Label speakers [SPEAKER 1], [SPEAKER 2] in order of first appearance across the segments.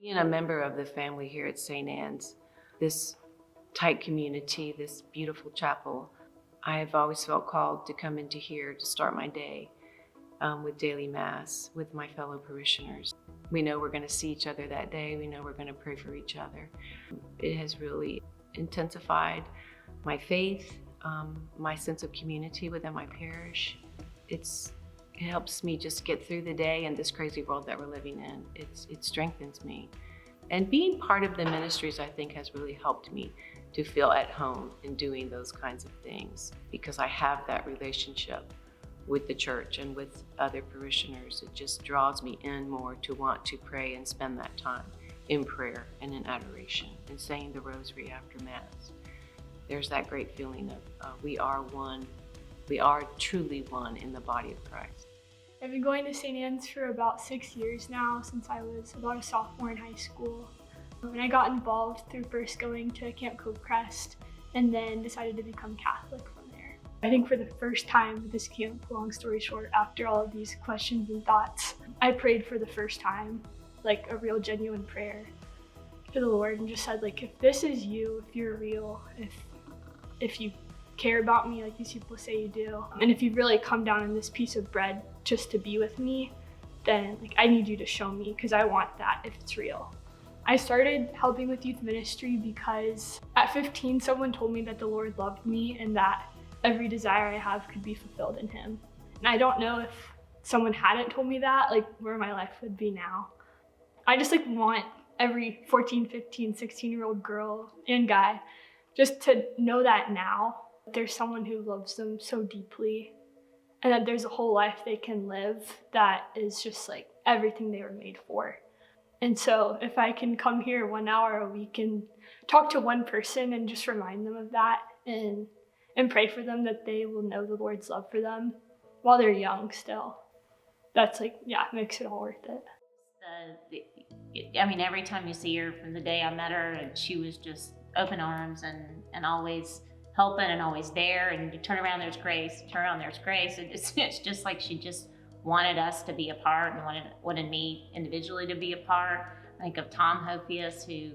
[SPEAKER 1] Being a member of the family here at St. Anne's, this tight community, this beautiful chapel, I have always felt called to come into here to start my day with daily mass with my fellow parishioners. We know we're going to see each other that day. We know we're going to pray for each other. It has really intensified my faith, my sense of community within my parish. It helps me just get through the day in this crazy world that we're living in. It strengthens me. And being part of the ministries, I think, has really helped me to feel at home in doing those kinds of things, because I have that relationship with the church and with other parishioners. It just draws me in more to want to pray and spend that time in prayer and in adoration and saying the rosary after Mass. There's that great feeling of we are one. We are truly one in the body of Christ.
[SPEAKER 2] I've been going to St. Anne's for about 6 years now, since I was about a sophomore in high school. And I got involved through first going to Camp Cobecrest and then decided to become Catholic from there. I think for the first time at this camp, long story short, after all of these questions and thoughts, I prayed for the first time, like a real genuine prayer to the Lord, and just said, like, if this is you, if you're real, if you care about me like these people say you do, and if you've really come down on this piece of bread just to be with me, then like I need you to show me, because I want that if it's real. I started helping with youth ministry because at 15 someone told me that the Lord loved me and that every desire I have could be fulfilled in him. And I don't know if someone hadn't told me that, like where my life would be now. I just like want every 14, 15, 16-year-old girl and guy just to know that now there's someone who loves them so deeply, and that there's a whole life they can live that is just like everything they were made for. And so if I can come here 1 hour a week and talk to one person and just remind them of that and pray for them that they will know the Lord's love for them while they're young still, that's like, yeah, it makes it all worth it.
[SPEAKER 3] Every time you see her, from the day I met her, and she was just open arms and always helping and always there, and you turn around, there's grace, turn around, there's grace. It's just like she just wanted us to be a part and wanted me individually to be a part. I think of Tom Hopius, who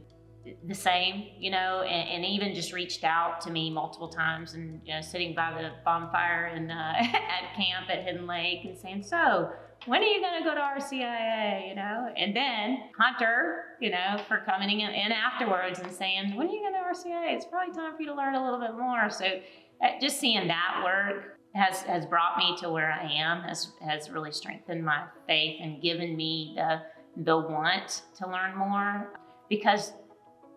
[SPEAKER 3] the same, and even just reached out to me multiple times, and sitting by the bonfire and at camp at Hidden Lake and saying, so when are you going to go to RCIA, And then Hunter, for coming in afterwards and saying, when are you going to RCIA? It's probably time for you to learn a little bit more. So just seeing that work has brought me to where I am, has really strengthened my faith and given me the want to learn more, because,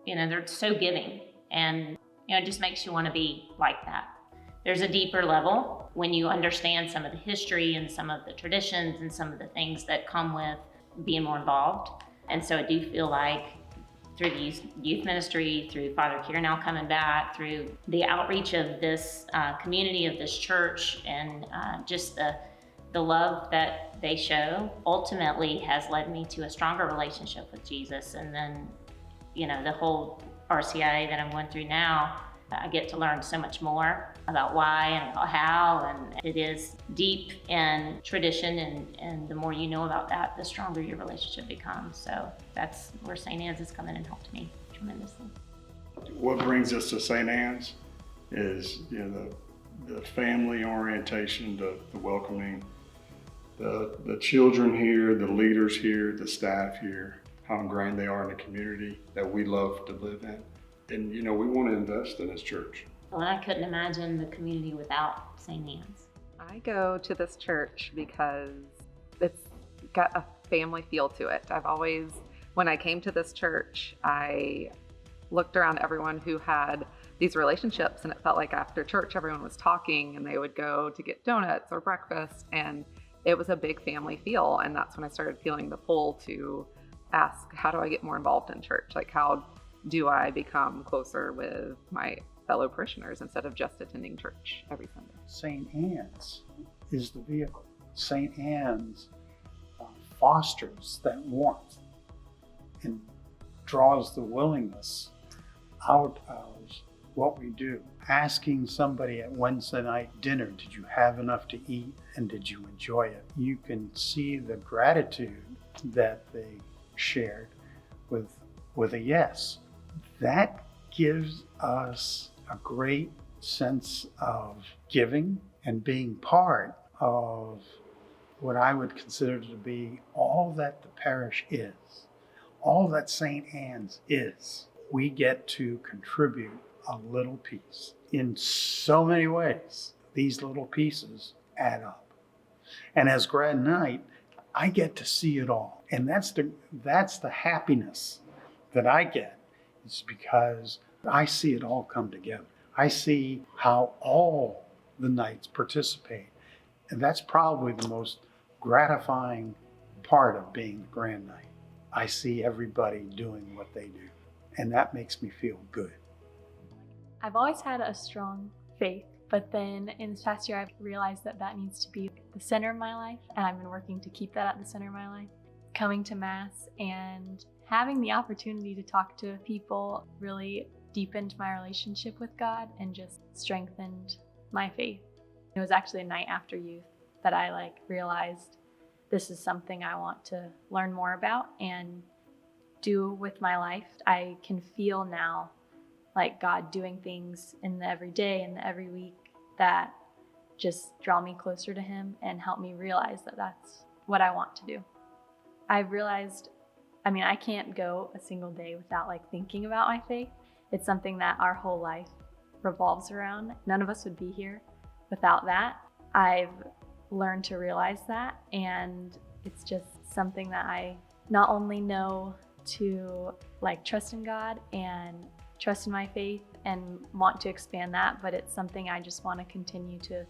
[SPEAKER 3] they're so giving, and, it just makes you want to be like that. There's a deeper level when you understand some of the history and some of the traditions and some of the things that come with being more involved. And so I do feel like through the youth ministry, through Father Kier now coming back, through the outreach of this community of this church, and just the love that they show, ultimately has led me to a stronger relationship with Jesus. And then, the whole RCIA that I'm going through now, I get to learn so much more about why and about how, and it is deep in tradition, and the more you know about that, the stronger your relationship becomes. So that's where St. Anne's has come in and helped me tremendously.
[SPEAKER 4] What brings us to St. Anne's is the family orientation, the welcoming, the children here, the leaders here, the staff here, how ingrained they are in the community that we love to live in. And, we want to invest in this church.
[SPEAKER 3] Well, I couldn't imagine the community without St. Anne's.
[SPEAKER 5] I go to this church because it's got a family feel to it. When I came to this church, I looked around everyone who had these relationships, and it felt like after church, everyone was talking, and they would go to get donuts or breakfast, and it was a big family feel. And that's when I started feeling the pull to ask, how do I get more involved in church? Like, how do I become closer with my fellow parishioners instead of just attending church every Sunday?
[SPEAKER 6] St. Anne's is the vehicle. St. Anne's fosters that warmth and draws the willingness out of what we do. Asking somebody at Wednesday night dinner, did you have enough to eat and did you enjoy it? You can see the gratitude that they shared with a yes. That gives us a great sense of giving and being part of what I would consider to be all that the parish is, all that St. Anne's is. We get to contribute a little piece. In so many ways, these little pieces add up. And as grad knight, I get to see it all. And that's the happiness that I get, is because I see it all come together. I see how all the knights participate. And that's probably the most gratifying part of being the Grand Knight. I see everybody doing what they do, and that makes me feel good.
[SPEAKER 7] I've always had a strong faith, but then in this past year, I've realized that that needs to be the center of my life, and I've been working to keep that at the center of my life. Coming to Mass and having the opportunity to talk to people really deepened my relationship with God and just strengthened my faith. It was actually a night after youth that I realized this is something I want to learn more about and do with my life. I can feel now God doing things in the everyday and the every week that just draw me closer to Him and help me realize that that's what I want to do. I've realized, I can't go a single day without thinking about my faith. It's something that our whole life revolves around. None of us would be here without that. I've learned to realize that, and it's just something that I not only know to trust in God and trust in my faith and want to expand that, but it's something I just want to continue to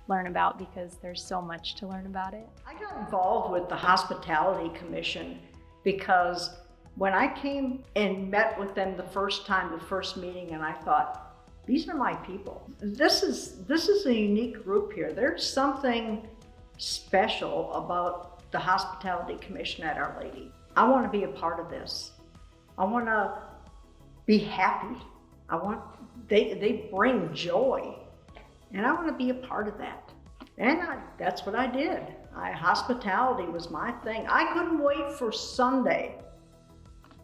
[SPEAKER 7] learn about because there's so much to learn about it.
[SPEAKER 8] I got involved with the Hospitality Commission because when I came and met with them the first meeting, and I thought, these are my people. This is a unique group here. There's something special about the Hospitality Commission at Our Lady. I want to be a part of this. I want to be happy. They bring joy, and I want to be a part of that. And that's what I did. Hospitality was my thing. I couldn't wait for Sunday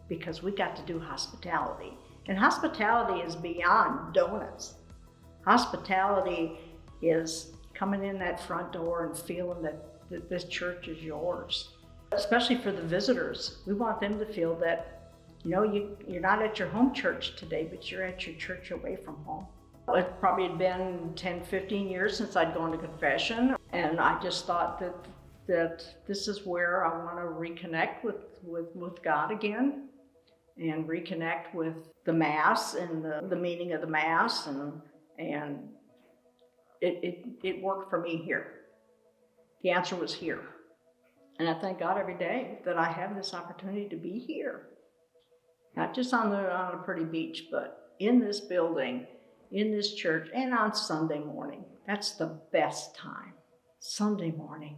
[SPEAKER 8] because we got to do hospitality. And hospitality is beyond donuts. Hospitality is coming in that front door and feeling that this church is yours. Especially for the visitors. We want them to feel that, you're not at your home church today, but you're at your church away from home. It probably had been 10, 15 years since I'd gone to confession, and I just thought that this is where I want to reconnect with God again, and reconnect with the Mass and the meaning of the Mass, and it worked for me here. The answer was here. And I thank God every day that I have this opportunity to be here. Not just on a pretty beach, but in this building, in this church, and on Sunday morning. That's the best time. Sunday morning.